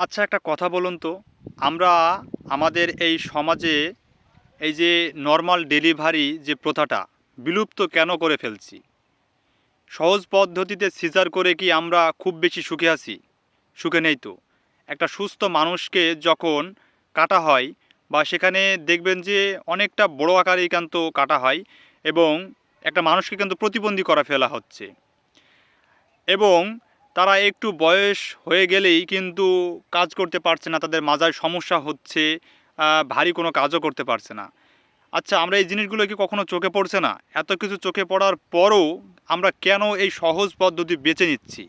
আচ্ছা, একটা কথা বলুন তো, আমরা আমাদের এই সমাজে এই যে নরমাল ডেলিভারি যে প্রথাটা বিলুপ্ত কেন করে ফেলছি? সহজ পদ্ধতিতে সিজার করে কি আমরা খুব বেশি সুখে আছি? সুখে নেই তো। একটা সুস্থ মানুষকে যখন কাটা হয় বা সেখানে দেখবেন যে অনেকটা বড় আকারেই কিন্তু কাটা হয় এবং একটা মানুষকে কিন্তু প্রতিবন্ধী করে ফেলা হচ্ছে। এবং তারা একটু বয়স হয়ে গেলেই কিন্তু কাজ করতে পারছে না, তাদের মাজায় সমস্যা হচ্ছে, ভারী কোনো কাজও করতে পারছে না। আচ্ছা, আমরা এই জিনিসগুলো কি কখনো চোখে পড়ছে না? এত কিছু চোখে পড়ার পরও আমরা কেন এই সহজ পদ্ধতি বেছে নিচ্ছি?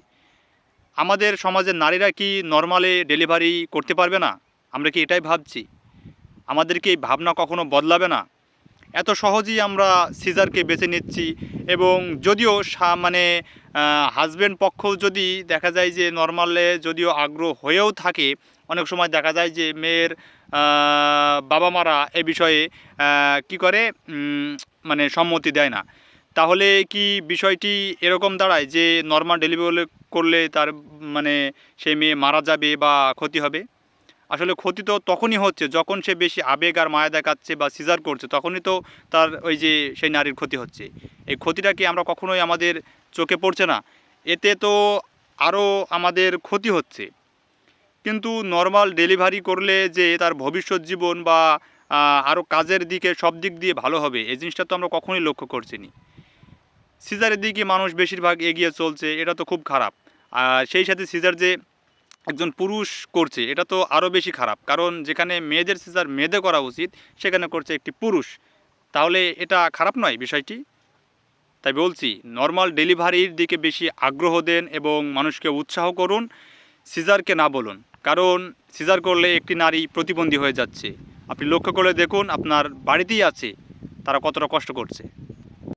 আমাদের সমাজের নারীরা কি নরমালি ডেলিভারি করতে পারবে না? আমরা কি এটাই ভাবছি? আমাদের কি এই ভাবনা কখনো বদলাবে না? এত সহজেই আমরা সিজারকে বেছে নিচ্ছি এবং যদিও মানে হাজব্যান্ড পক্ষ যদি দেখা যায় যে নর্মালে যদিও আগ্রহ হয়েও থাকে, অনেক সময় দেখা যায় যে মেয়ের বাবা মারা এ বিষয়ে কি করে, মানে সম্মতি দেয় না। তাহলে কি বিষয়টি এরকম দাঁড়ায় যে নর্মাল ডেলিভারি করলে তার মানে সেই মেয়ে মারা যাবে বা ক্ষতি হবে? আসলে ক্ষতি তো তখনই হচ্ছে যখন সে বেশি আবেগ আর মায়া দেখাচ্ছে বা সিজার করছে, তখনই তো তার ওই যে সেই নারীর ক্ষতি হচ্ছে। এই ক্ষতিটা কি আমরা কখনোই আমাদের চোখে পড়ছে না? এতে তো আরও আমাদের ক্ষতি হচ্ছে। কিন্তু নর্মাল ডেলিভারি করলে যে তার ভবিষ্যৎ জীবন বা আরও কাজের দিকে সব দিক দিয়ে ভালো হবে, এই জিনিসটা তো আমরা কখনোই লক্ষ্য করছি না। সিজারের দিকে মানুষ বেশিরভাগ এগিয়ে চলছে, এটা তো খুব খারাপ। আর সেই সাথে সিজার যে একজন পুরুষ করছে, এটা তো আরও বেশি খারাপ। কারণ যেখানে মেয়েদের সিজার মেয়েদের করা উচিত, সেখানে করছে একটি পুরুষ। তাহলে এটা খারাপ নয় বিষয়টি? তাই বলছি, নর্মাল ডেলিভারির দিকে বেশি আগ্রহ দেন এবং মানুষকে উৎসাহ করুন, সিজারকে না বলুন। কারণ সিজার করলে একটি নারী প্রতিবন্ধী হয়ে যাচ্ছে। আপনি লক্ষ্য করে দেখুন, আপনার বাড়িতেই আছে, তারা কতটা কষ্ট করছে।